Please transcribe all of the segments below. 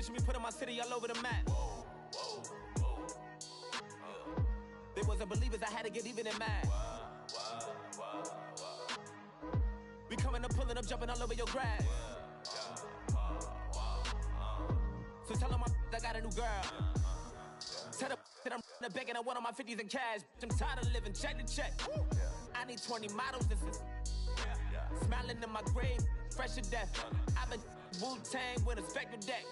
Picture me putting my city all over the map. They wasn't believers, I had to get even and mad. We coming up, pulling up, jumping all over your grass. So tell them I got a new girl. Tell them that I'm begging on one of my 50s in cash. I'm tired of living check to check. I need 20 models and smiling in my grave, fresh to death. I've been Wu-Tang with a spectral deck.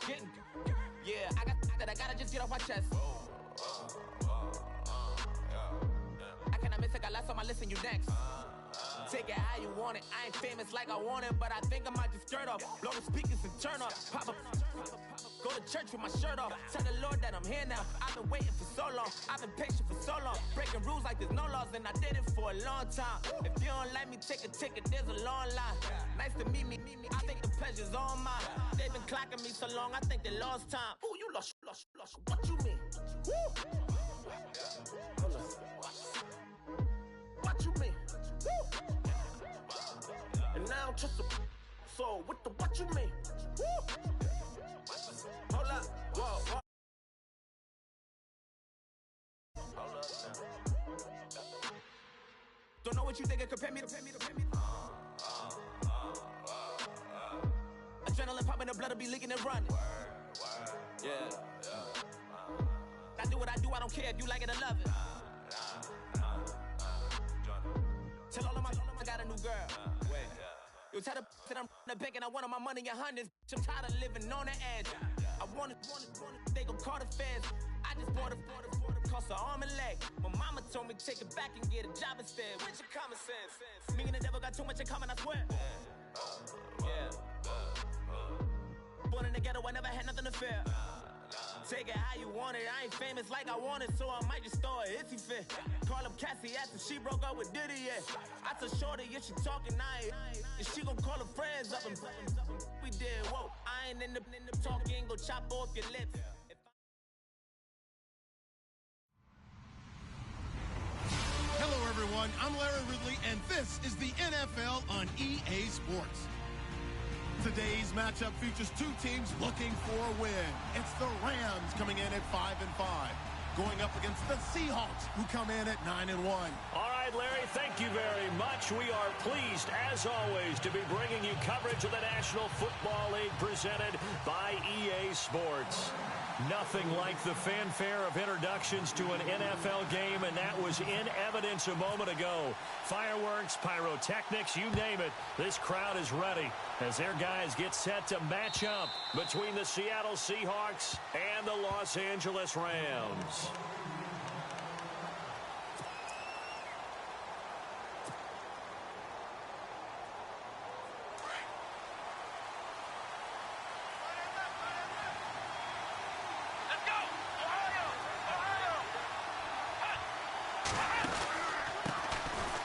Yeah, I gotta just get off my chest. I cannot miss it, got last on my list and you next. Take it how you want it, I ain't famous like I want it, but I think I might just skirt off. Blow the speakers and turn off. Pop up, go to church with my shirt off. Tell the Lord that I'm here now. I've been waiting for so long, I've been patient for so long. Breaking rules like there's no laws, and I did it for a long time. If you don't like me, take a ticket, there's a long line. Nice to meet me, I think the pleasure's all mine. They've been clocking me so long, I think they lost time. Ooh, you lost, what you mean? Woo! What you mean? Woo! And now I'm just a so what you mean? Woo! Hold up, whoa. Hold up now. Don't know what you think, compare me to. Adrenaline popping, the blood will be leaking and running. Yeah. I do what I do, I don't care if you like it or love it. Tell all of my I got a new girl. You tell the that I'm the bank and I want all my money in hundreds. I'm tired of living on the edge. I want it, they gon' call the feds. I just bought a cost an arm and leg. My mama told me take it back and get a job instead. Where's your common sense? Me and the devil got too much in common, I swear. Yeah. Born in the ghetto, I never had nothing to fear. Take it how you want it, I ain't famous like I want it, so I might just throw a hissy fit. Call up Cassie after she broke up with Diddy, yeah. I told Shorty, if she talking, and she gon' call her friends up and we did, whoa. I ain't in the talking, go chop off your lips. Hello everyone, I'm Larry Ridley, and this is the NFL on EA Sports. Today's matchup features two teams looking for a win. It's the Rams coming in at 5-5, going up against the Seahawks, who come in at 9-1. All right, Larry, thank you very much. We are pleased, as always, to be bringing you coverage of the National Football League presented by EA Sports. Nothing like the fanfare of introductions to an NFL game, and that was in evidence a moment ago. Fireworks, pyrotechnics, you name it. This crowd is ready as their guys get set to match up between the Seattle Seahawks and the Los Angeles Rams.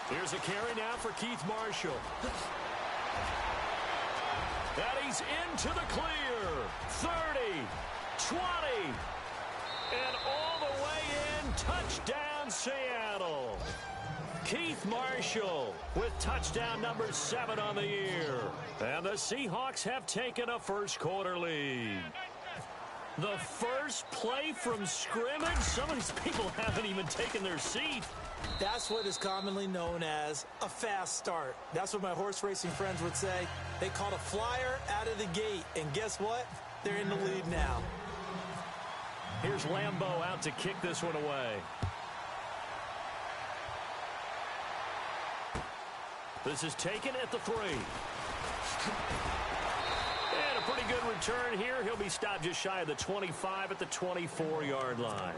Here's a carry now for Keith Marshall. And he's into the clear. 30, 20, and all the way in. Touchdown, Seattle. Keith Marshall with touchdown number 7 on the year. And the Seahawks have taken a first quarter lead. The first play from scrimmage. Some of these people haven't even taken their seat. That's what is commonly known as a fast start. That's what my horse racing friends would say. They caught a flyer out of the gate, and guess what? They're in the lead now. Here's Lambeau out to kick this one away. This is taken at the 3. And a pretty good return here. He'll be stopped just shy of the 25 at the 24-yard line.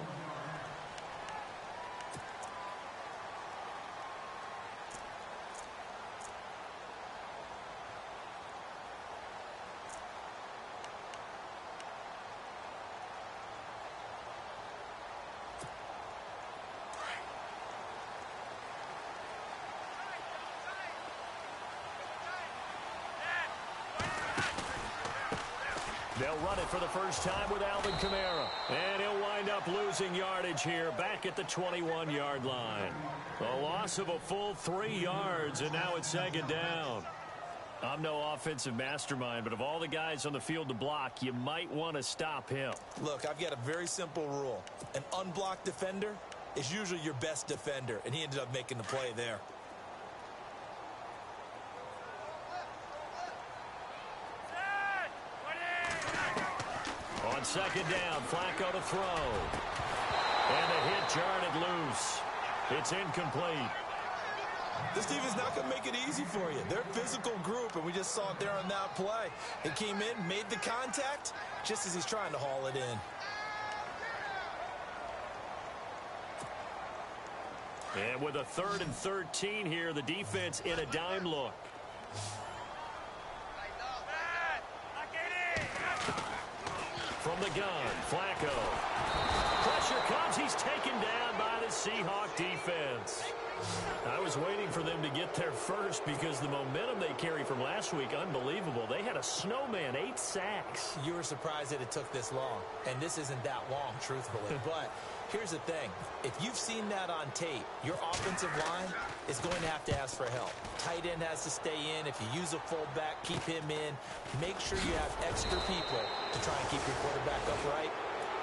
They'll run it for the first time with Alvin Kamara. And he'll wind up losing yardage here back at the 21-yard line. A loss of a full 3 yards, and now it's second down. I'm no offensive mastermind, but of all the guys on the field to block, you might want to stop him. Look, I've got a very simple rule. An unblocked defender is usually your best defender, and he ended up making the play there. On second down, Flacco to throw. And the hit jarred it loose. It's incomplete. This defense not going to make it easy for you. They're a physical group, and we just saw it there on that play. It came in, made the contact, just as he's trying to haul it in. And with a 3rd and 13 here, the defense in a dime look. From the gun, Flacco. Pressure comes. He's taken down by the Seahawk defense. I was waiting for them to get there first because the momentum they carry from last week, unbelievable. They had a snowman, 8 sacks. You were surprised that it took this long, and this isn't that long, truthfully. But here's the thing. If you've seen that on tape, your offensive line is going to have to ask for help. Tight end has to stay in. If you use a fullback, keep him in. Make sure you have extra people to try and keep your quarterback upright.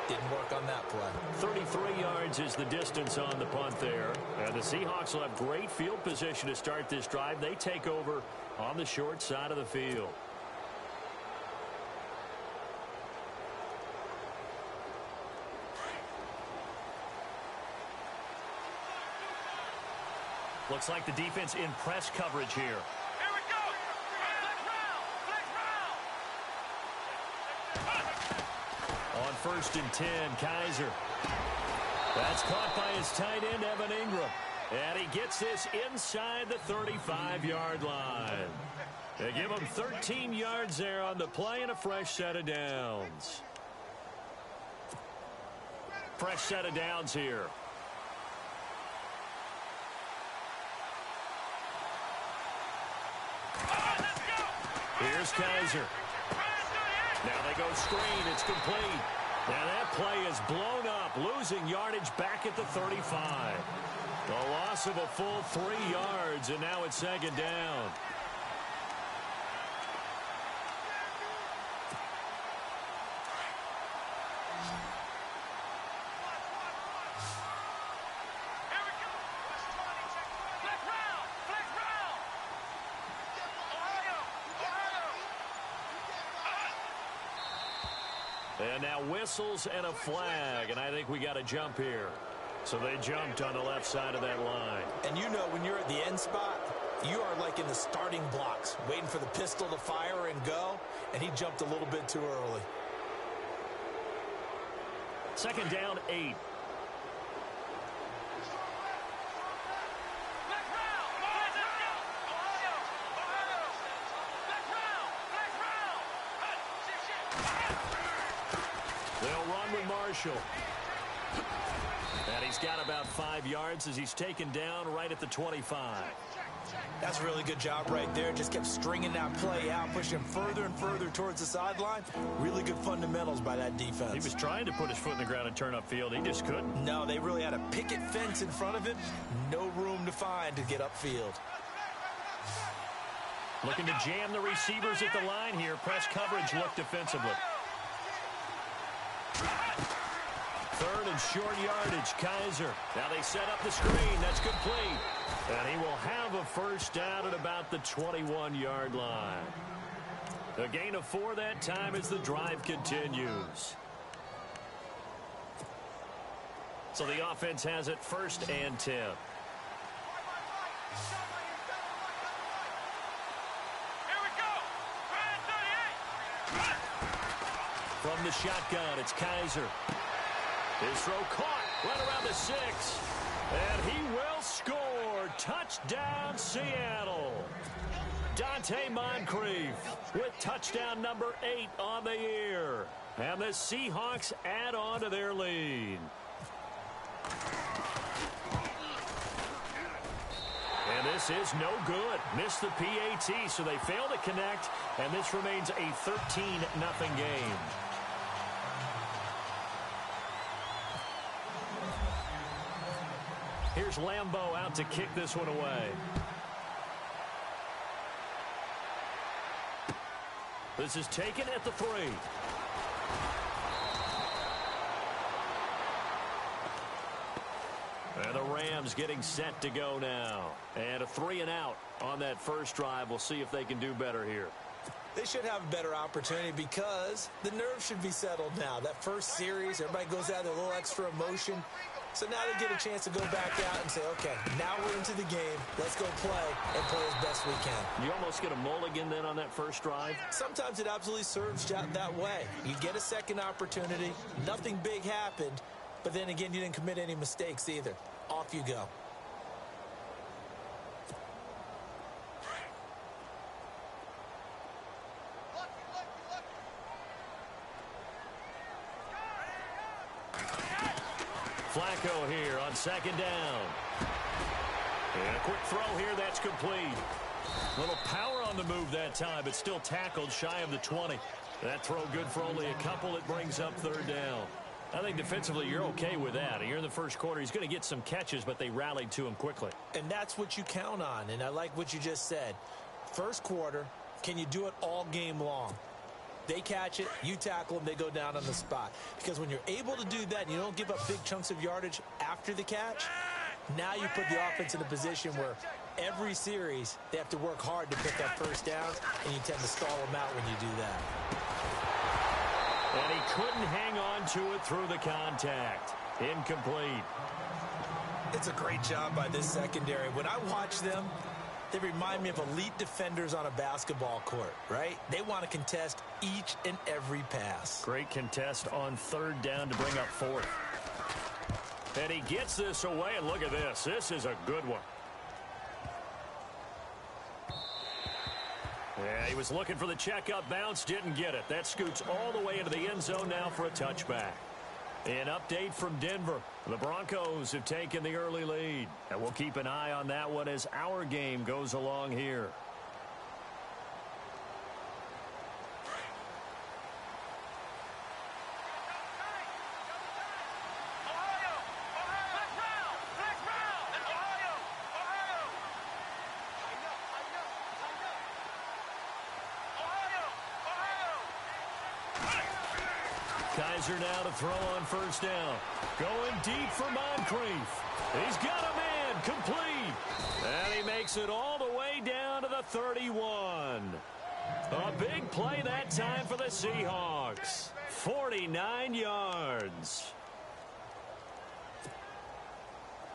Didn't work on that play. 33 yards is the distance on the punt there. And the Seahawks will have great field position to start this drive. They take over on the short side of the field. Looks like the defense in press coverage here. Here we go. Flex round. On 1st and 10, Kaiser. That's caught by his tight end, Evan Ingram. And he gets this inside the 35-yard line. They give him 13 yards there on the play and a fresh set of downs. Fresh set of downs here. Here's Kaiser. Now they go screen. It's complete. Now that play is blown up, losing yardage back at the 35. A loss of a full 3 yards, and now it's 2nd down. And now whistles and a flag, and I think we got a jump here. So they jumped on the left side of that line. And you know when you're at the end spot, you are like in the starting blocks, waiting for the pistol to fire and go, and he jumped a little bit too early. 2nd down, 8. They'll run with Marshall. And he's got about 5 yards as he's taken down right at the 25. That's a really good job right there. Just kept stringing that play out, pushing further and further towards the sideline. Really good fundamentals by that defense. He was trying to put his foot in the ground and turn upfield. He just couldn't. No, they really had a picket fence in front of him. No room to find to get upfield. Looking to jam the receivers at the line here. Press coverage look defensively. 3rd and short yardage, Kaiser. Now they set up the screen. That's complete. And he will have a first down at about the 21-yard line. A gain of 4 that time as the drive continues. So the offense has it 1st and 10. From the shotgun, it's Kaiser. His throw caught right around the 6. And he will score. Touchdown, Seattle. Dante Moncrief with touchdown number 8 on the year. And the Seahawks add on to their lead. And this is no good. Missed the PAT, so they fail to connect. And this remains a 13-0 game. Here's Lambeau out to kick this one away. This is taken at the 3. And the Rams getting set to go now. And a 3-and-out on that first drive. We'll see if they can do better here. They should have a better opportunity because the nerves should be settled now. That first series, everybody goes out with a little extra emotion. So now they get a chance to go back out and say, okay, now we're into the game. Let's go play and play as best we can. You almost get a mulligan then on that first drive? Sometimes it absolutely serves that way. You get a second opportunity. Nothing big happened. But then again, you didn't commit any mistakes either. Off you go. Flacco here on second down. And a quick throw here, that's complete. A little power on the move that time, but still tackled shy of the 20. That throw good for only a couple. It brings up third down. I think defensively you're okay with that. Here in the first quarter, he's going to get some catches, but they rallied to him quickly. And that's what you count on, and I like what you just said. First quarter, can you do it all game long? They catch it, you tackle them, they go down on the spot. Because when you're able to do that and you don't give up big chunks of yardage after the catch, now you put the offense in a position where every series they have to work hard to pick up first downs, and you tend to stall them out when you do that. And he couldn't hang on to it through the contact. Incomplete. It's a great job by this secondary. When I watch them, they remind me of elite defenders on a basketball court, right? They want to contest each and every pass. Great contest on third down to bring up fourth. And he gets this away, and look at this. This is a good one. Yeah, he was looking for the checkup bounce, didn't get it. That scoots all the way into the end zone now for a touchback. An update from Denver. The Broncos have taken the early lead. And we'll keep an eye on that one as our game goes along here. Kaiser now to throw on first down. Going deep for Moncrief. He's got a man, complete. And he makes it all the way down to the 31. A big play that time for the Seahawks. 49 yards.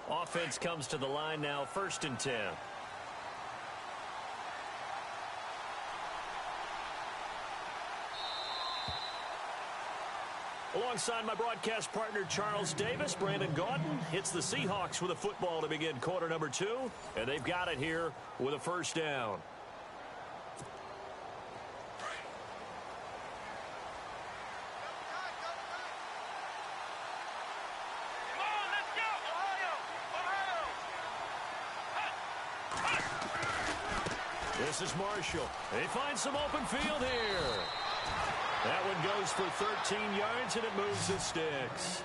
Offense comes to the line now, 1st and 10. Alongside my broadcast partner, Charles Davis, Brandon Gaudin hits the Seahawks with a football to begin quarter number 2, and they've got it here with a first down. This is Marshall. They find some open field here. That one goes for 13 yards, and it moves the sticks.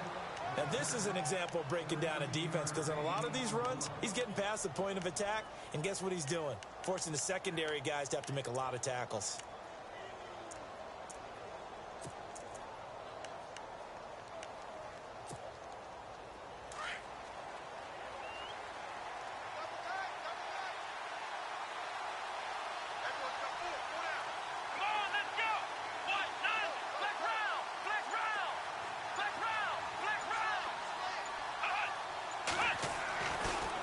Now, this is an example of breaking down a defense, because on a lot of these runs, he's getting past the point of attack, and guess what he's doing? Forcing the secondary guys to have to make a lot of tackles.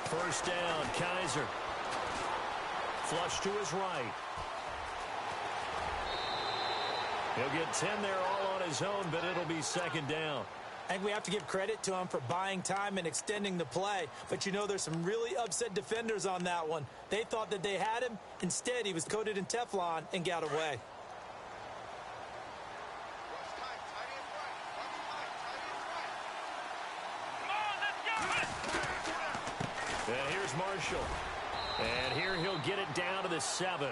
First down, Kaiser. Flush to his right. He'll get 10 there all on his own, but it'll be second down. I think we have to give credit to him for buying time and extending the play. But, you know, there's some really upset defenders on that one. They thought that they had him. Instead, he was coated in Teflon and got away. And here's Marshall. And here he'll get it down to the 7.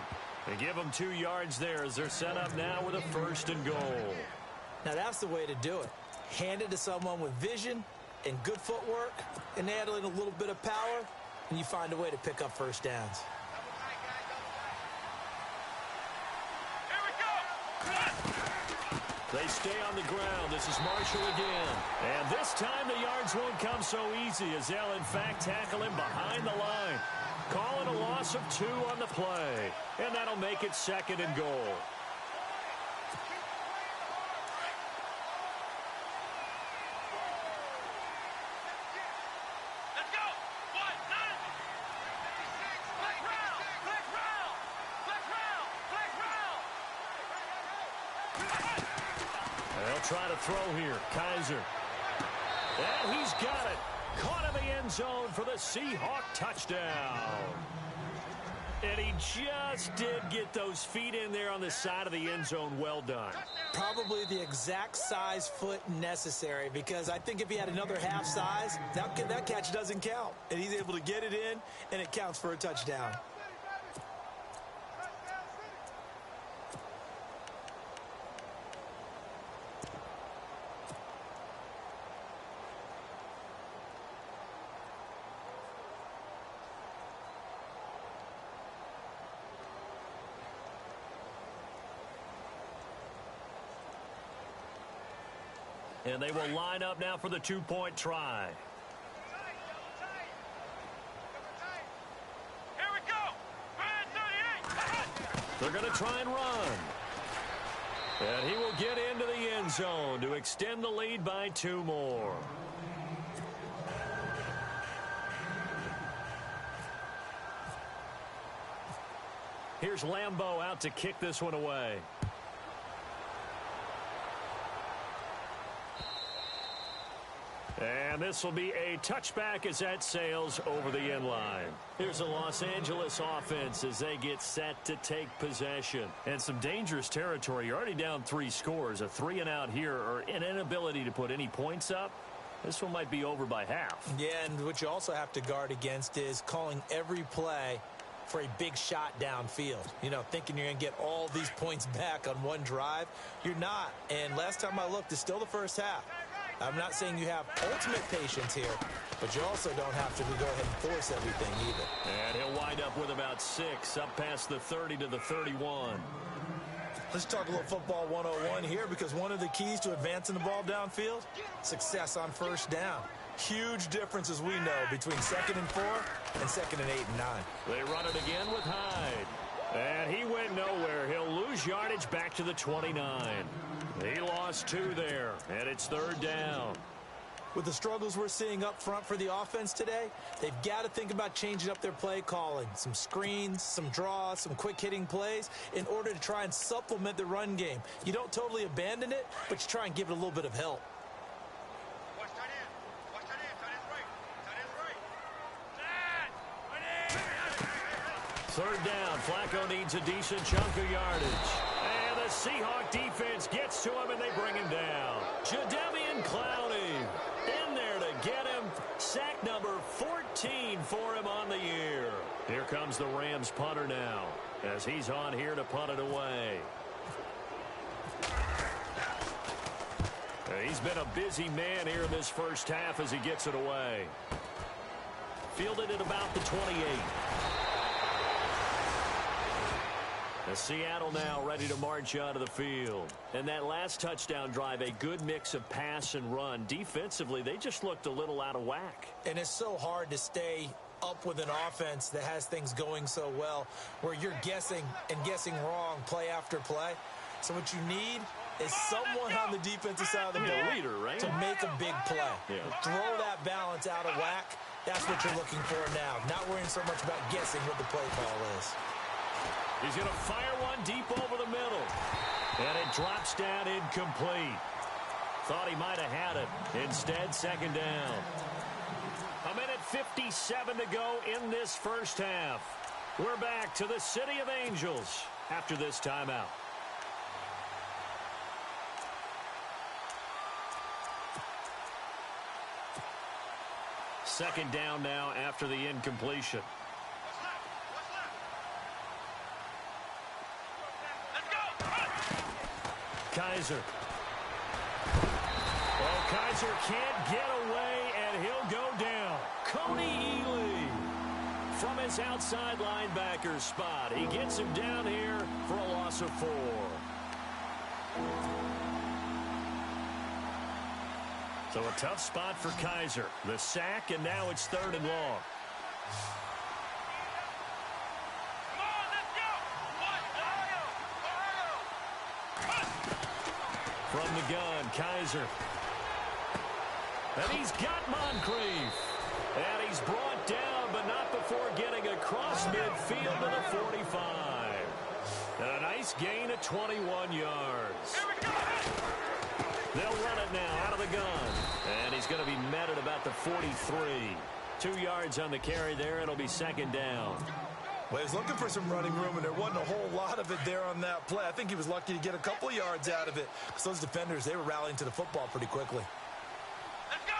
They give him 2 yards there as they're set up now with a 1st and goal. Now, that's the way to do it. Hand it to someone with vision and good footwork, and add in a little bit of power, and you find a way to pick up first downs. Here we go. They stay on the ground. This is Marshall again. And this time the yards won't come so easy as they'll, in fact, tackle him behind the line. Call it a loss of 2 on the play. And that'll make it 2nd and goal. They'll try to throw here. Kaiser. And he's got it. Caught in the end zone for the Seahawk touchdown. And he just did get those feet in there on the side of the end zone. Well done. Probably the exact size foot necessary, because I think if he had another half size, that catch doesn't count. And he's able to get it in, and it counts for a touchdown. And they will line up now for the 2-point try. Here we go. Man 38. They're going to try and run. And he will get into the end zone to extend the lead by 2 more. Here's Lambeau out to kick this one away. And this will be a touchback as that sails over the end line. Here's the Los Angeles offense as they get set to take possession. And some dangerous territory. You're already down 3 scores. A 3-and-out here, or an inability to put any points up. This one might be over by half. Yeah, and what you also have to guard against is calling every play for a big shot downfield. You know, thinking you're going to get all these points back on one drive. You're not. And last time I looked, it's still the first half. I'm not saying you have ultimate patience here, but you also don't have to go ahead and force everything either. And he'll wind up with about 6, up past the 30 to the 31. Let's talk a little football 101 here, because one of the keys to advancing the ball downfield, success on first down. Huge difference, as we know, between 2nd and 4 and 2nd and 8 and 9. They run it again with Hyde. And he went nowhere. He'll lose yardage back to the 29. He lost 2 there, and it's 3rd down. With the struggles we're seeing up front for the offense today, they've got to think about changing up their play calling. Some screens, some draws, some quick-hitting plays in order to try and supplement the run game. You don't totally abandon it, but you try and give it a little bit of help. Watch tight end. Watch tight end. Tight end's right. Tight end's right. 3rd down. Flacco needs a decent chunk of yardage. And the Seahawk defense gets to him, and they bring him down. Jadeveon Clowney in there to get him. Sack number 14 for him on the year. Here comes the Rams punter now, as he's on here to punt it away. He's been a busy man here in this first half as he gets it away. Fielded at about the 28. Seattle now ready to march out of the field. And that last touchdown drive, a good mix of pass and run. Defensively, they just looked a little out of whack. And it's so hard to stay up with an offense that has things going so well, where you're guessing and guessing wrong play after play. So what you need is someone on the defensive side of the ball leader, right? to make a big play. Yeah. Throw that balance out of whack. That's what you're looking for now. Not worrying so much about guessing what the play call is. He's going to fire one deep over the middle. And it drops down incomplete. Thought he might have had it. Instead, 2nd down. 1:57 to go in this first half. We're back to the City of Angels after this timeout. Second down now after the incompletion. Kaiser. Oh, Kaiser can't get away, and he'll go down. Coney Ely from his outside linebacker spot. He gets him down here for a loss of 4. So a tough spot for Kaiser. The sack, and now it's 3rd and long. From the gun, Kaiser. And he's got Moncrief. And he's brought down, but not before getting across midfield to the 45. And a nice gain of 21 yards. They'll run it now out of the gun. And he's going to be met at about the 43. 2 yards on the carry there. It'll be 2nd down. Well, he was looking for some running room, and there wasn't a whole lot of it there on that play. I think he was lucky to get a couple of yards out of it, because those defenders, they were rallying to the football pretty quickly. Let's go!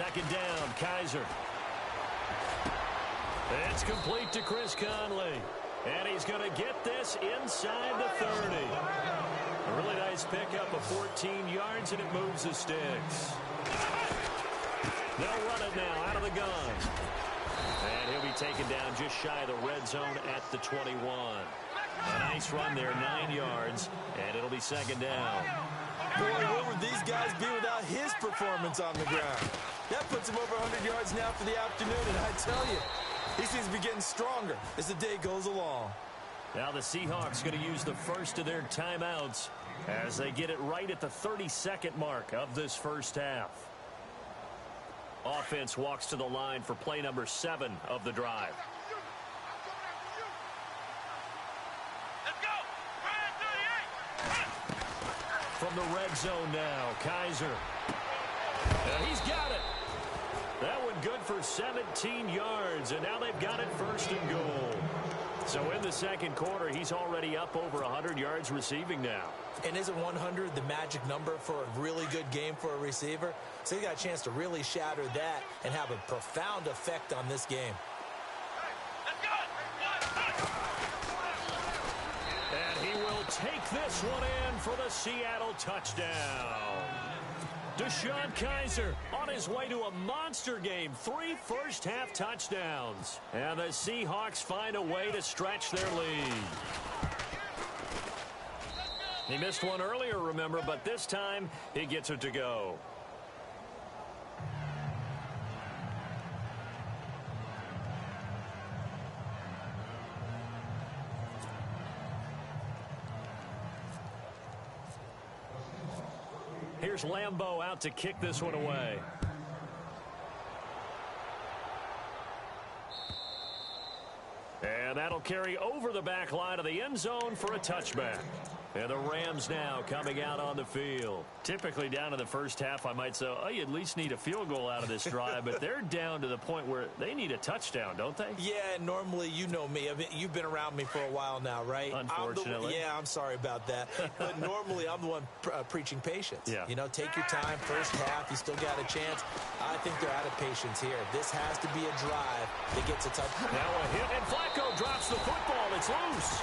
2nd down, Kaiser. It's complete to Chris Conley. And he's going to get this inside the 30. A really nice pickup of 14 yards, and it moves the sticks. They'll run it now out of the gun. And he'll be taken down just shy of the red zone at the 21. A nice run there, 9 yards, and it'll be 2nd down. Boy, where would these guys be without his performance on the ground? That puts him over 100 yards now for the afternoon, and I tell you, he seems to be getting stronger as the day goes along. Now the Seahawks going to use the first of their timeouts as they get it right at the 32nd mark of this first half. Offense walks to the line for play number 7 of the drive. Let's go! From the red zone now, Kaiser. And he's got it. That one good for 17 yards, and now they've got it 1st and goal. So in the 2nd quarter, he's already up over 100 yards receiving now. And isn't 100 the magic number for a really good game for a receiver? So he got a chance to really shatter that and have a profound effect on this game. And he will take this one in for the Seattle touchdown. Deshaun Kaiser on his way to a monster game. 3 first-half touchdowns. And the Seahawks find a way to stretch their lead. He missed one earlier, remember, but this time he gets it to go. Here's Lambeau out to kick this one away. And that'll carry over the back line of the end zone for a touchback. And the Rams now coming out on the field. Typically down in the first half, I might say, oh, you at least need a field goal out of this drive. But they're down to the point where they need a touchdown, don't they? Yeah, normally, you know me. I mean, you've been around me for a while now, right? Unfortunately. I'm sorry about that. But normally, I'm the one preaching patience. Yeah. You know, take your time. First half, you still got a chance. I think they're out of patience here. This has to be a drive that gets a touchdown. Now a hit, and Flacco drops the football. It's loose.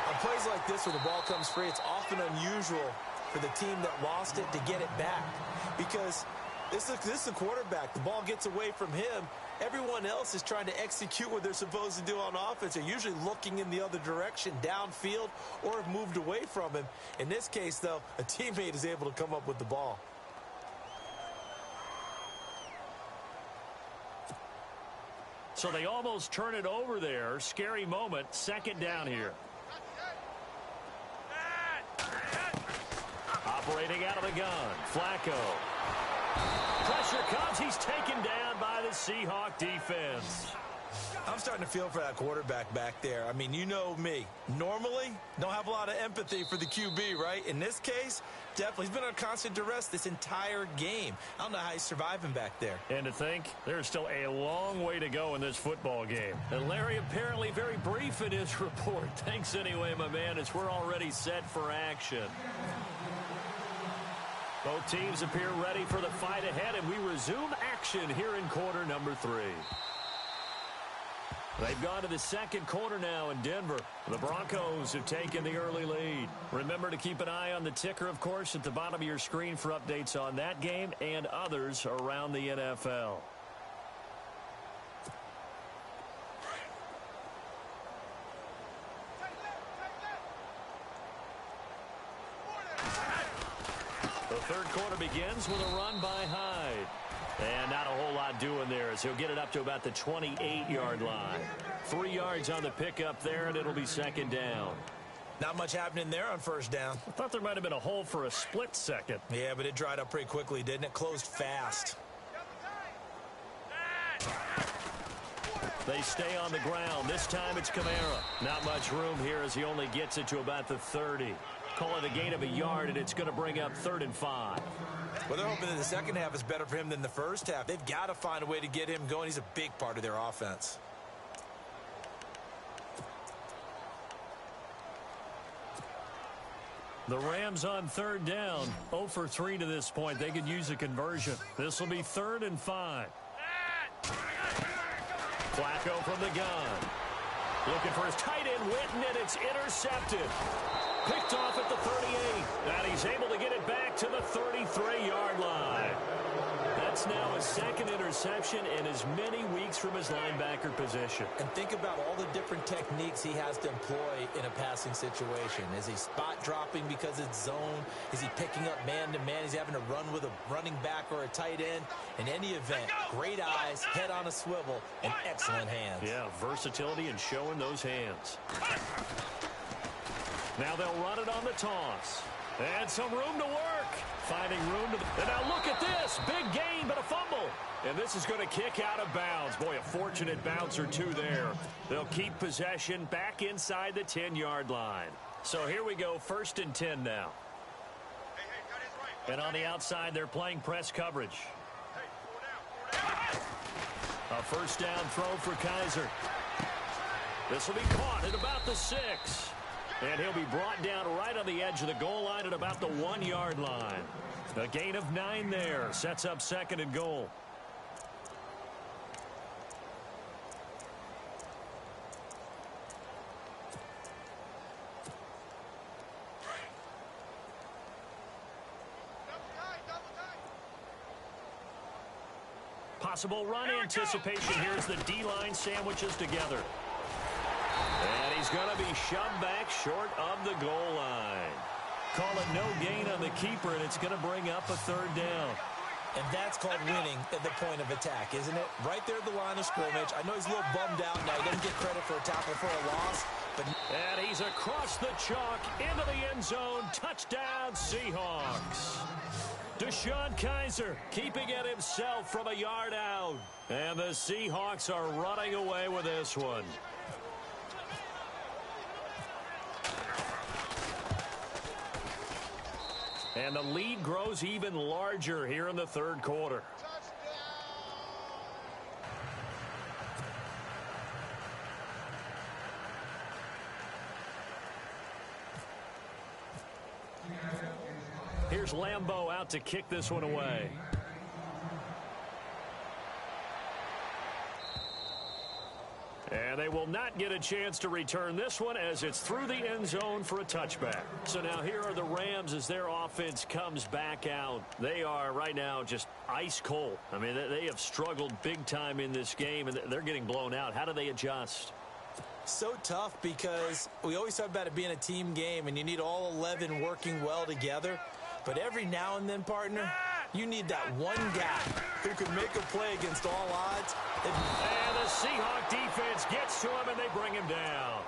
On plays like this where the ball comes free, it's often unusual for the team that lost it to get it back. Because this is the quarterback. The ball gets away from him. Everyone else is trying to execute what they're supposed to do on offense. They're usually looking in the other direction, downfield, or have moved away from him. In this case, though, a teammate is able to come up with the ball. So they almost turn it over there. Scary moment. 2nd down here. Operating out of the gun, Flacco. Pressure comes. He's taken down by the Seahawk defense. I'm starting to feel for that quarterback back there. I mean, you know me. Normally, don't have a lot of empathy for the QB, right? In this case, definitely. He's been under constant duress this entire game. I don't know how he's surviving back there. And to think, there's still a long way to go in this football game. And Larry apparently very brief in his report. Thanks anyway, my man, as we're already set for action. Both teams appear ready for the fight ahead, and we resume action here in quarter number 3. They've gone to the 2nd quarter now in Denver. The Broncos have taken the early lead. Remember to keep an eye on the ticker, of course, at the bottom of your screen for updates on that game and others around the NFL. The Third quarter begins with a run by Hyde. And not a whole lot doing there as he'll get it up to about the 28-yard line. 3 yards on the pickup there, and it'll be second down. Not much happening there on first down. I thought there might have been a hole for a split second. Yeah, but it dried up pretty quickly, didn't it? Closed fast. They stay on the ground. This time it's Kamara. Not much room here as he only gets it to about the 30. Call it a gain of a yard, and it's going to bring up 3rd and 5. Well, they're hoping that the second half is better for him than the first half. They've got to find a way to get him going. He's a big part of their offense. The Rams on 3rd down. 0 for 3 to this point. They could use a conversion. This will be 3rd and 5. Flacco from the gun. Looking for his tight end, Witten, and it's intercepted. Picked off at the 38. And he's able to get it back to the 33-yard line. That's now his second interception in as many weeks from his linebacker position. And think about all the different techniques he has to employ in a passing situation. Is he spot dropping because it's zone? Is he picking up man-to-man? He's having to run with a running back or a tight end. In any event, great eyes, head on a swivel, and excellent hands. Yeah, versatility and showing those hands. Now they'll run it on the toss. And some room to work. Finding room to... And now look at this. Big gain, but a fumble. And this is going to kick out of bounds. Boy, a fortunate bounce or two there. They'll keep possession back inside the 10-yard line. So here we go, 1st and 10 now. And on the outside, they're playing press coverage. A first down throw for Kaiser. This will be caught at about the 6. And he'll be brought down right on the edge of the goal line at about the 1-yard line. A gain of 9 there. Sets up 2nd and goal. Possible run anticipation here as the D-line sandwiches together. And he's going to be shoved back short of the goal line. Call it no gain on the keeper, and it's going to bring up a 3rd down. And that's called winning at the point of attack, isn't it? Right there at the line of scrimmage. I know he's a little bummed out now. He doesn't get credit for a tackle for a loss. But and he's across the chalk into the end zone. Touchdown, Seahawks. Deshaun Kaiser keeping it himself from a yard out. And the Seahawks are running away with this one. And the lead grows even larger here in the 3rd quarter. Here's Lambeau out to kick this one away. And they will not get a chance to return this one as it's through the end zone for a touchback. So now here are the Rams as their offense comes back out. They are right now just ice cold. I mean, they have struggled big time in this game, and they're getting blown out. How do they adjust? So tough because we always talk about it being a team game, and you need all 11 working well together. But every now and then, partner, you need that one guy who can make a play against all odds. And the Seahawk defense gets to him, and they bring him down.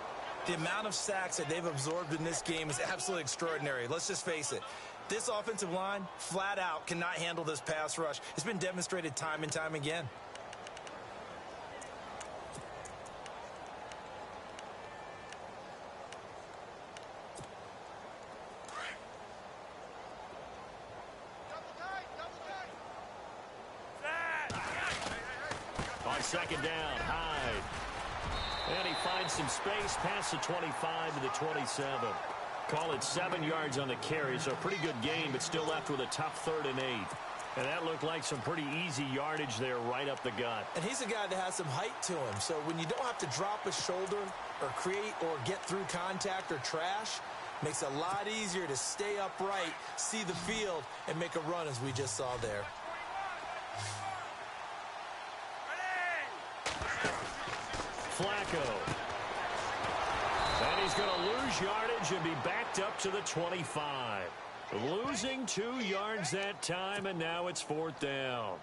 The amount of sacks that they've absorbed in this game is absolutely extraordinary. Let's just face it. This offensive line, flat out, cannot handle this pass rush. It's been demonstrated time and time again. Second down, Hyde. And he finds some space past the 25 to the 27. Call it 7 yards on the carry, so a pretty good gain, but still left with a tough 3rd and 8. And that looked like some pretty easy yardage there right up the gut. And he's a guy that has some height to him, so when you don't have to drop a shoulder or create or get through contact or trash, makes it a lot easier to stay upright, see the field, and make a run as we just saw there. Flacco. And he's going to lose yardage and be backed up to the 25. Losing 2 yards that time, and now it's 4th down.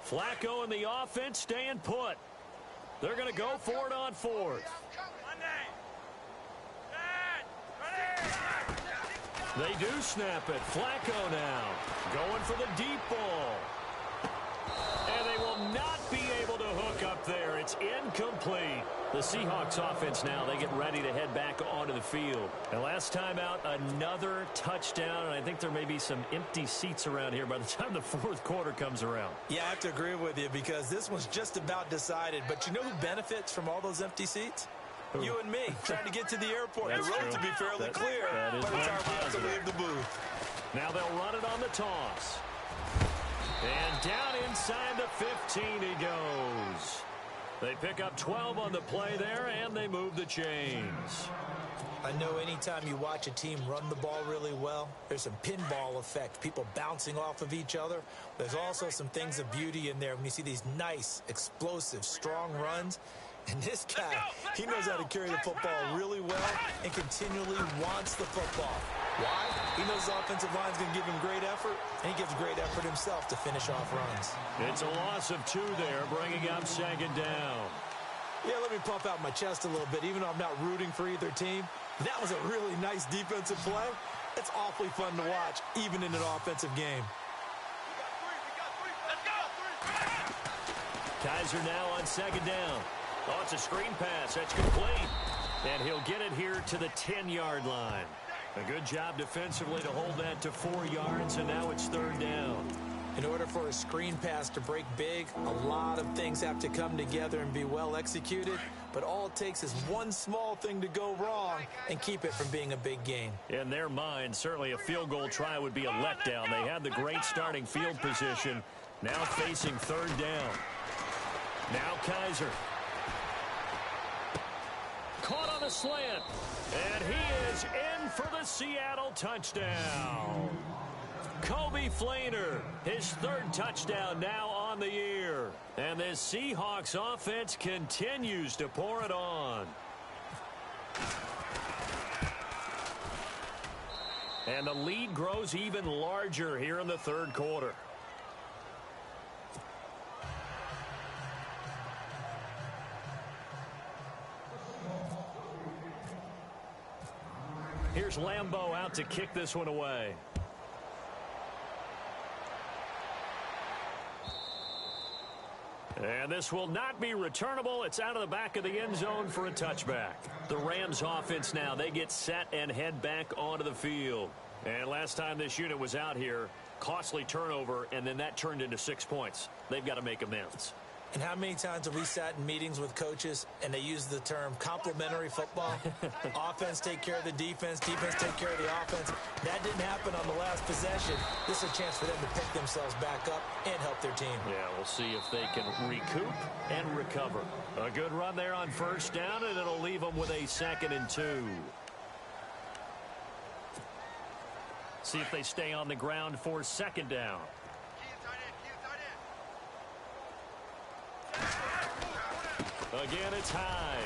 Flacco and the offense staying put. They're going to go for it on 4th. They do snap it. Flacco now going for the deep ball. And they will not be able to hook up there. It's incomplete. The Seahawks offense now, they get ready to head back onto the field. And last time out, another touchdown. And I think there may be some empty seats around here by the time the 4th quarter comes around. Yeah, I have to agree with you because this one's just about decided. But you know who benefits from all those empty seats? You and me, trying to get to the airport. That's the road true. to be fairly clear by the time we have to leave the booth. Now they'll run it on the toss. And down inside the 15 he goes. They pick up 12 on the play there, and they move the chains. I know anytime you watch a team run the ball really well, there's some pinball effect, people bouncing off of each other. There's also some things of beauty in there when you see these nice, explosive, strong runs. And this guy, he knows how to carry the football really well and continually wants the football. Why? He knows the offensive line's going to give him great effort, and he gives great effort himself to finish off runs. It's a loss of 2 there, bringing up 2nd down. Yeah, let me puff out my chest a little bit, even though I'm not rooting for either team. That was a really nice defensive play. It's awfully fun to watch, even in an offensive game. Kaiser now on 2nd down. Oh, it's a screen pass. That's complete. And he'll get it here to the 10-yard line. A good job defensively to hold that to 4 yards, and now it's 3rd down. In order for a screen pass to break big, a lot of things have to come together and be well executed. But all it takes is one small thing to go wrong and keep it from being a big gain. In their mind, certainly a field goal try would be a letdown. They had the great starting field position. Now facing 3rd down. Now Kaiser. Caught on a slant. And he is in for the Seattle touchdown. Kobe Flainer, his 3rd touchdown now on the year. And this Seahawks offense continues to pour it on. And the lead grows even larger here in the 3rd quarter. Here's Lambeau out to kick this one away. And this will not be returnable. It's out of the back of the end zone for a touchback. The Rams offense now, they get set and head back onto the field. And last time this unit was out here, costly turnover, and then that turned into 6 points. They've got to make amends. And how many times have we sat in meetings with coaches and they use the term complementary football? Offense take care of the defense, defense take care of the offense. That didn't happen on the last possession. This is a chance for them to pick themselves back up and help their team. Yeah, we'll see if they can recoup and recover. A good run there on 1st down, and it'll leave them with a 2nd and 2. See if they stay on the ground for 2nd down. Again, it's high.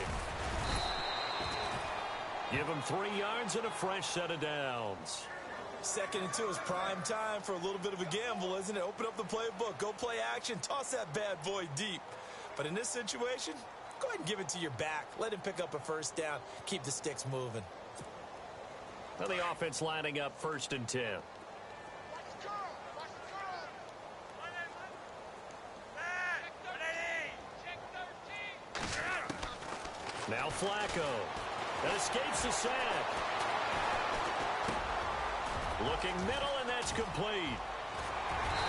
Give him 3 yards and a fresh set of downs. 2nd and 2 is prime time for a little bit of a gamble, isn't it? Open up the playbook, go play action, toss that bad boy deep. But in this situation, go ahead and give it to your back. Let him pick up a 1st down. Keep the sticks moving. Well, the offense lining up 1st and 10. Now Flacco. That escapes the sack. Looking middle, and that's complete.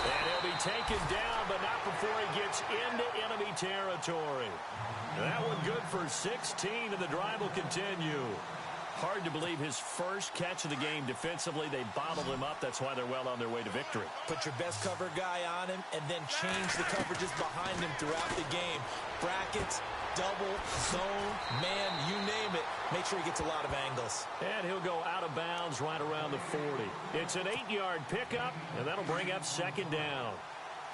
And he'll be taken down, but not before he gets into enemy territory. That one good for 16, and the drive will continue. Hard to believe his first catch of the game defensively. They bottled him up. That's why they're well on their way to victory. Put your best cover guy on him and then change the coverages behind him throughout the game. Brackets, double, zone, man, you name it. Make sure he gets a lot of angles. And he'll go out of bounds right around the 40. It's an 8-yard pickup, and that'll bring up 2nd down.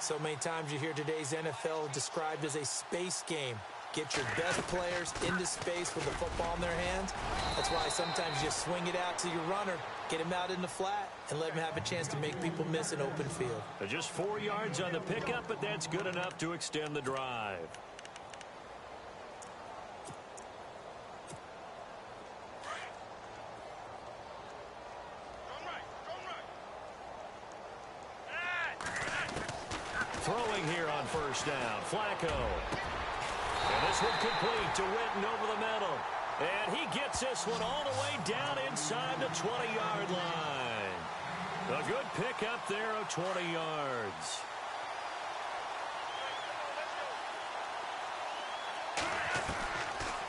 So many times you hear today's NFL described as a space game. get your best players into space with the football in their hands. That's why sometimes you just swing it out to your runner, get him out in the flat, and let him have a chance to make people miss an open field. Just 4 yards on the pickup, but that's good enough to extend the drive. Throwing here on first down, Flacco. And this one complete to Witten over the middle. And he gets this one all the way down inside the 20-yard line. A good pickup there of 20 yards.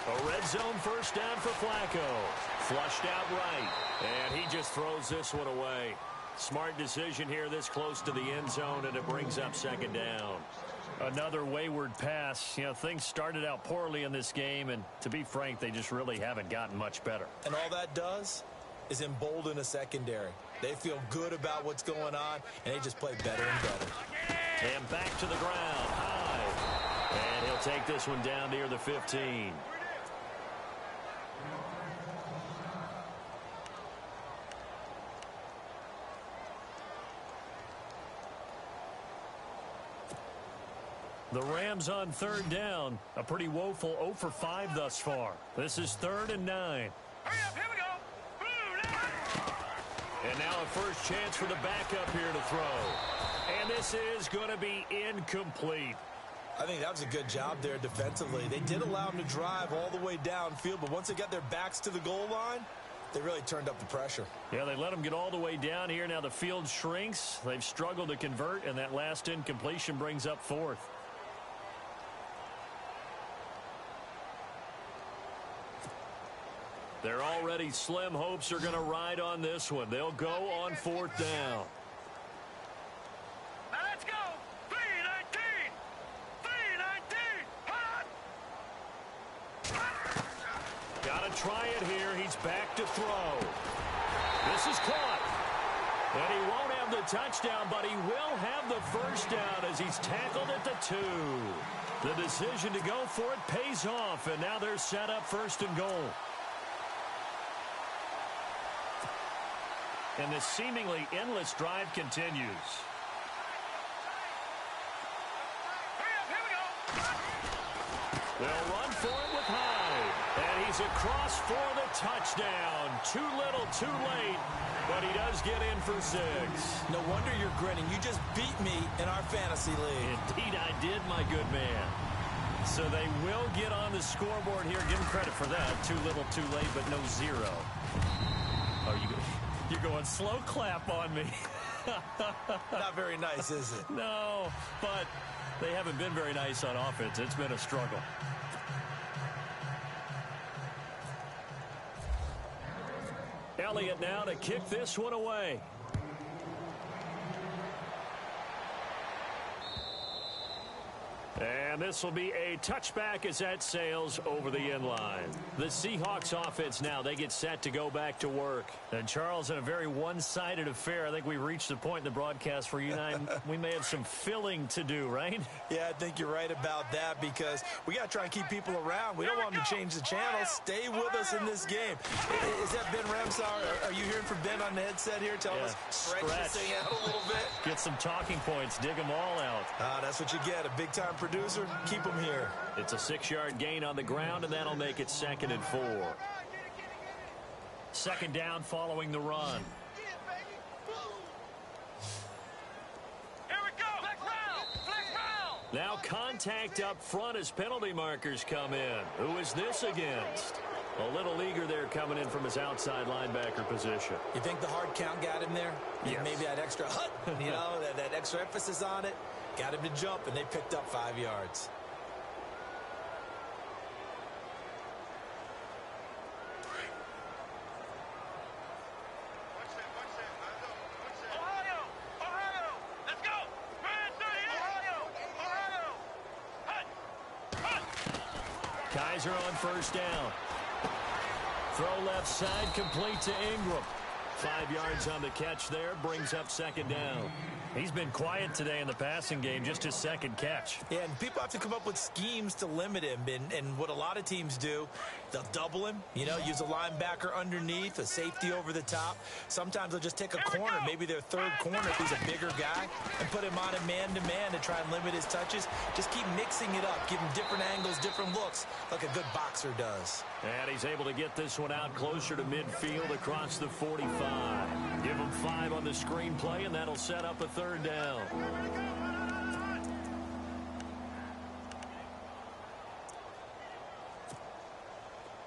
A red zone first down for Flacco. Flushed out right. And he just throws this one away. Smart decision here this close to the end zone, and it brings up second down. Another wayward pass. You know, things started out poorly in this game, and to be frank, they just really haven't gotten much better. And all that does is embolden a secondary. They feel good about what's going on, and they just play better and better. And back to the ground, high. And he'll take this one down near the 15. The Rams on third down. A pretty woeful 0 for 5 thus far. This is 3rd and 9. Hurry up, here we go. And now a first chance for the backup here to throw. And this is going to be incomplete. I think that was a good job there defensively. They did allow them to drive all the way downfield, but once they got their backs to the goal line, they really turned up the pressure. Yeah, they let them get all the way down here. Now the field shrinks. They've struggled to convert, and that last incompletion brings up 4th. Their already slim hopes are going to ride on this one. They'll go on 4th down. Now let's go. 319. 319. Got to try it here. He's back to throw. This is caught. And he won't have the touchdown, but he will have the first down as he's tackled at the 2. The decision to go for it pays off, and now they're set up 1st and goal. And this seemingly endless drive continues. They'll run for it with Hyde. And he's across for the touchdown. Too little, too late. But he does get in for 6. No wonder you're grinning. You just beat me in our fantasy league. Indeed, I did, my good man. So they will get on the scoreboard here. Give him credit for that. Too little, too late, but no 0. Oh, you're going slow clap on me. Not very nice, is it? No, but they haven't been very nice on offense. It's been a struggle. Elliott now to kick this one away. And this will be a touchback as that sails over the end line. The Seahawks offense now, they get set to go back to work. And Charles, in a very one-sided affair, I think we've reached the point in the broadcast for you and I, we may have some filling to do, right? Yeah, I think you're right about that because we got to try and keep people around. We don't want them to change the channel. Stay with us in this game. Is that Ben Ramsauer? Are you hearing from Ben on the headset here? Tell us, stretch this thing out a little bit. Get some talking points. Dig them all out. That's what you get, a big-time producer. Keep them here. It's a 6-yard gain on the ground, and that'll make it 2nd and 4. 2nd down following the run. Here we go. Flex round. Flex round. Now contact up front as penalty markers come in. Who is this against? A little leaguer there coming in from his outside linebacker position. You think the hard count got him there? Yes. Maybe that extra hut, you know, that extra emphasis on it. Got him to jump, and they picked up 5 yards. Ohio. Ohio. Let's go. Red 30. Ohio. Ohio. Hut. Kaiser on 1st down. Throw left side complete to Ingram. 5 yards on the catch there, brings up second down. He's been quiet today in the passing game, just his second catch. Yeah, and people have to come up with schemes to limit him. And what a lot of teams do, they'll double him, use a linebacker underneath, a safety over the top. Sometimes they'll just take a corner, maybe their third corner if he's a bigger guy, and put him on a man-to-man to try and limit his touches. Just keep mixing it up, give him different angles, different looks, like a good boxer does. And he's able to get this one out closer to midfield across the 45. Give him 5 on the screenplay, and that'll set up a third down.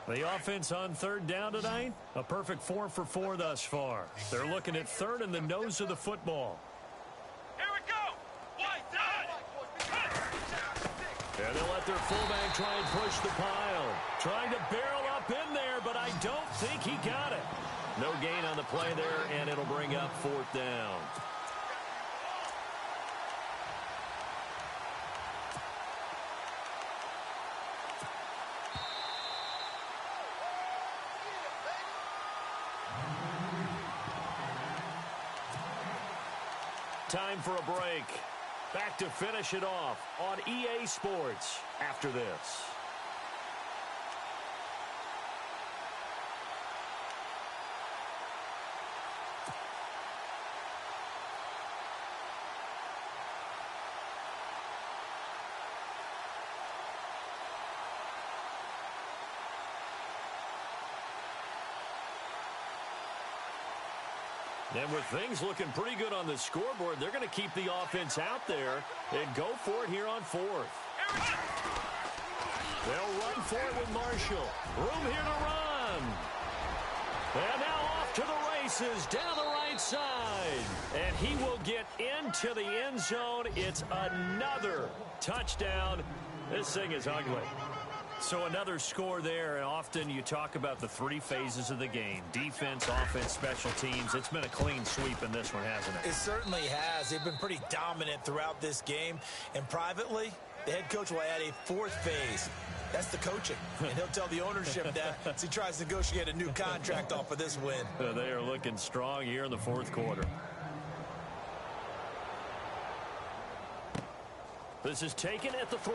The offense on third down tonight, a perfect 4 for 4 thus far. They're looking at third in the nose of the football. Here we go. White done. And they'll let their fullback try and push the pile. Trying to barrel up in there, but I don't think he got it. No gain on the play there, and it'll bring up fourth down. Time for a break. Back to finish it off on EA Sports after this. And with things looking pretty good on the scoreboard, they're going to keep the offense out there and go for it here on fourth. They'll run for it with Marshall. Room here to run. And now off to the races down the right side. And he will get into the end zone. It's another touchdown. This thing is ugly. So another score there, and often you talk about the 3 phases of the game. Defense, offense, special teams. It's been a clean sweep in this one, hasn't it? It certainly has. They've been pretty dominant throughout this game. And privately, the head coach will add a 4th phase. That's the coaching. And he'll tell the ownership that as he tries to negotiate a new contract off of this win. They are looking strong here in the 4th quarter. This is taken at the 3.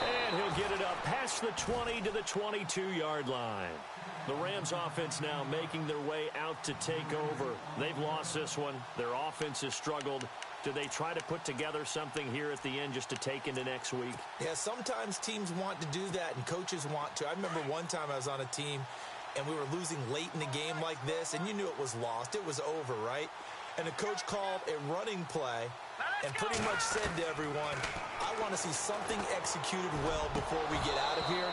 And he'll get it up past the 20 to the 22-yard line. The Rams offense now making their way out to take over. They've lost this one. Their offense has struggled. Do they try to put together something here at the end just to take into next week? Yeah, sometimes teams want to do that and coaches want to. I remember one time I was on a team and we were losing late in the game like this, and you knew it was lost. It was over, right? And the coach called a running play and pretty much said to everyone, I want to see something executed well before we get out of here.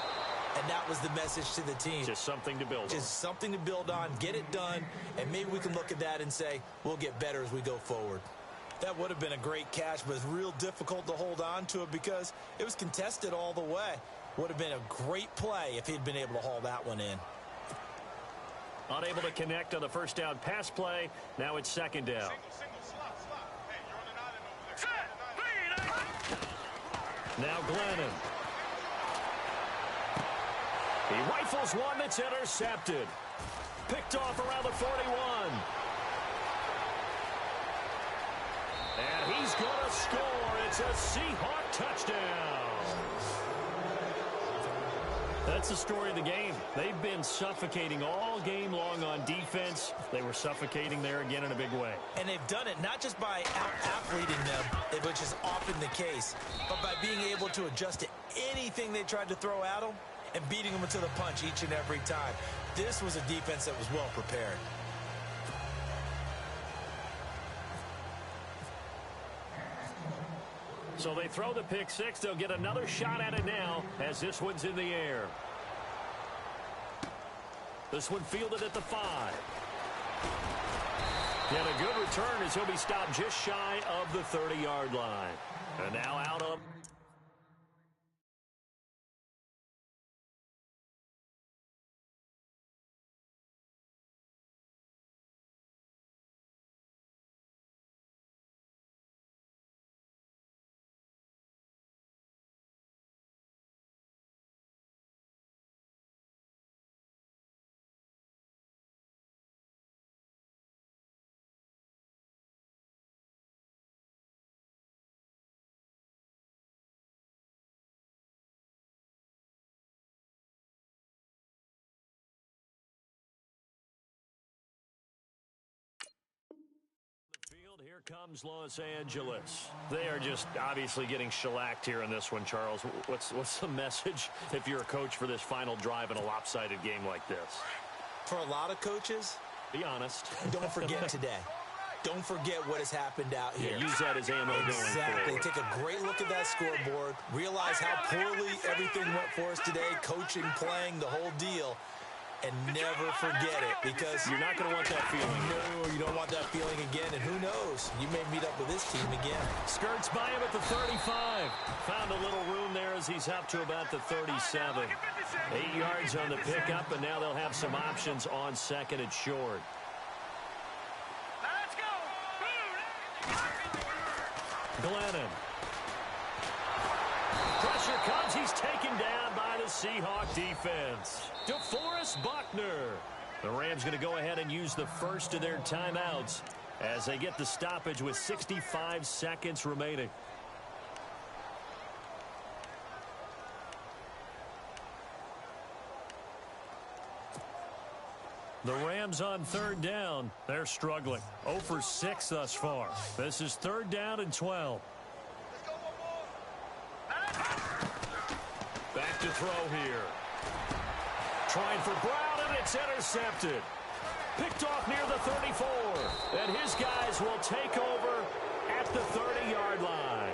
And that was the message to the team. Just something to build on. Just something to build on, get it done, and maybe we can look at that and say, we'll get better as we go forward. That would have been a great catch, but it's real difficult to hold on to it because it was contested all the way. Would have been a great play if he'd been able to haul that one in. Unable to connect on the first down pass play. Now it's second down. Now Glennon. He rifles one that's intercepted. Picked off around the 41. And he's going to score. It's a Seahawk touchdown. That's the story of the game. They've been suffocating all game long on defense. They were suffocating there again in a big way. And they've done it not just by out-athleting them, which is often the case, but by being able to adjust to anything they tried to throw at them and beating them to the punch each and every time. This was a defense that was well prepared. So they throw the pick six. They'll get another shot at it now as this one's in the air. This one fielded at the 5. And a good return as he'll be stopped just shy of the 30-yard line. And now out of Here comes Los Angeles. They are just obviously getting shellacked here in this one, Charles. What's the message if you're a coach for this final drive in a lopsided game like this? For a lot of coaches, be honest. Don't forget today. Don't forget what has happened out here. Yeah, use that as ammo going forward. Exactly. Take a great look at that scoreboard. Realize how poorly everything went for us today. Coaching, playing, the whole deal. And never forget it, because you're not going to want that feeling. No, you don't want that feeling again. And who knows? You may meet up with this team again. Skirts by him at the 35. Found a little room there as he's up to about the 37. 8 yards on the pickup, and now they'll have some options on second and short. Let's go. Glennon. Pressure comes. He's taken down by the Seahawk defense. DeForest Buckner. The Rams going to go ahead and use the first of their timeouts as they get the stoppage with 65 seconds remaining. The Rams on third down. They're struggling. 0 for 6 thus far. This is third down and 12. Back to throw here. Trying for Brown, and it's intercepted. Picked off near the 34. And his guys will take over at the 30-yard line.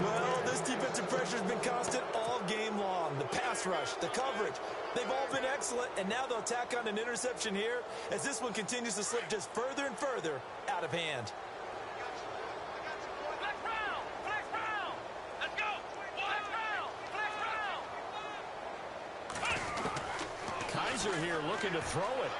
Well, this defensive pressure has been constant all game long. The pass rush, the coverage, they've all been excellent, and now they'll tack on an interception here as this one continues to slip just further and further out of hand. Kaiser here looking to throw it.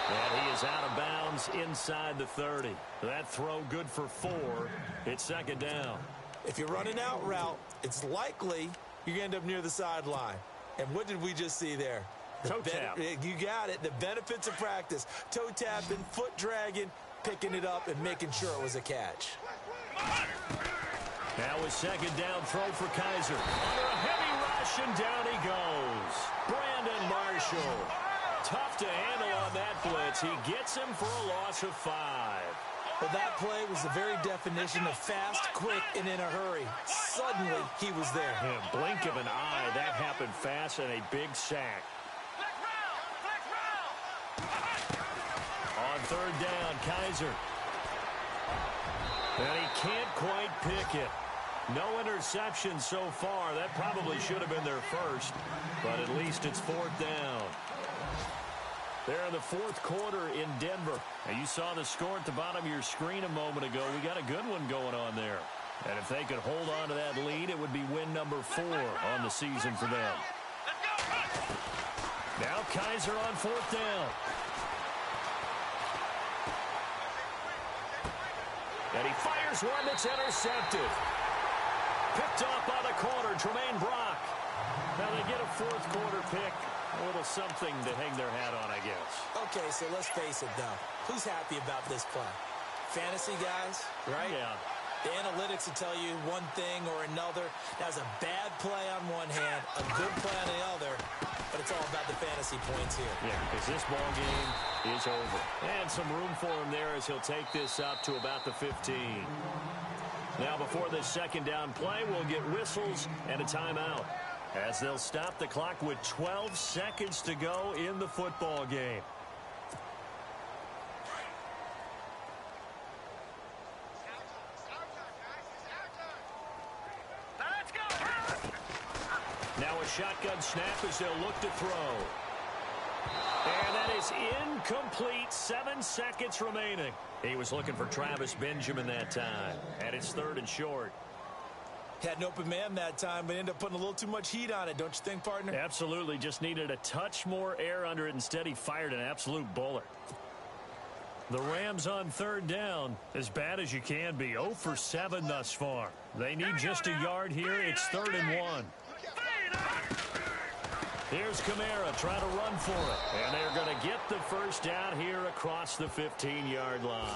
And he is out of bounds inside the 30. That throw good for 4. It's second down. If you're running out route, it's likely you're going to end up near the sideline. And what did we just see there? Toe tap. You got it. The benefits of practice. Toe tapping, foot dragging, picking it up, and making sure it was a catch. Now a second down throw for Kaiser. Under a heavy rush, and down he goes. Brandon Marshall. Tough to handle on that blitz. He gets him for a loss of 5. Well, that play was the very definition of fast, quick, and in a hurry. Suddenly, he was there. Yeah, blink of an eye. That happened fast and a big sack. On third down, Kaiser. And he can't quite pick it. No interception so far. That probably should have been their first, but at least it's fourth down. They're in the fourth quarter in Denver. And you saw the score at the bottom of your screen a moment ago. We got a good one going on there. And if they could hold on to that lead, it would be win number 4 on the season for them. Now Kaiser on fourth down. And he fires one that's intercepted. Picked off by the corner, Tremaine Brock. Now they get a fourth quarter pick. A little something to hang their hat on, I guess. Okay, so let's face it, though. Who's happy about this play? Fantasy guys, right? Yeah. The analytics will tell you one thing or another. That was a bad play on one hand, a good play on the other, but it's all about the fantasy points here. Yeah, because this ball game is over. And some room for him there as he'll take this up to about the 15. Now, before this second down play, we'll get whistles and a timeout, as they'll stop the clock with 12 seconds to go in the football game. Let's go. Now a shotgun snap as they'll look to throw. And that is incomplete. 7 seconds remaining. He was looking for Travis Benjamin that time. And it's third and short. Had an open man that time, but ended up putting a little too much heat on it, don't you think, partner? Absolutely. Just needed a touch more air under it. Instead, he fired an absolute bullet. The Rams on third down, as bad as you can be. 0 for 7 thus far. They need just a yard here. It's third and 1. Here's Kamara trying to run for it. And they're going to get the first down here across the 15-yard line.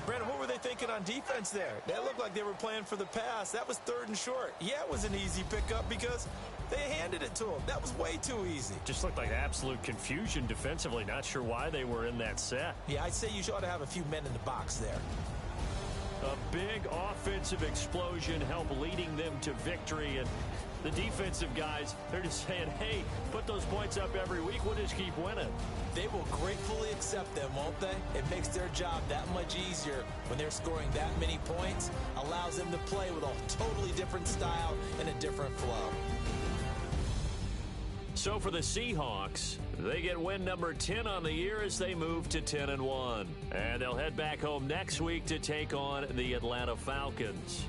Brandon, what were they thinking on defense there? They looked like they were playing for the pass. That was 3rd and short. Yeah, it was an easy pickup because they handed it to them. That was way too easy. Just looked like absolute confusion defensively. Not sure why they were in that set. Yeah, I'd say you ought to have a few men in the box there. A big offensive explosion helped leading them to victory. And the defensive guys, they're just saying, hey, put those points up every week. We'll just keep winning. They will gratefully accept them, won't they? It makes their job that much easier when they're scoring that many points. Allows them to play with a totally different style and a different flow. So for the Seahawks, they get win number 10 on the year as they move to 10-1. And they'll head back home next week to take on the Atlanta Falcons.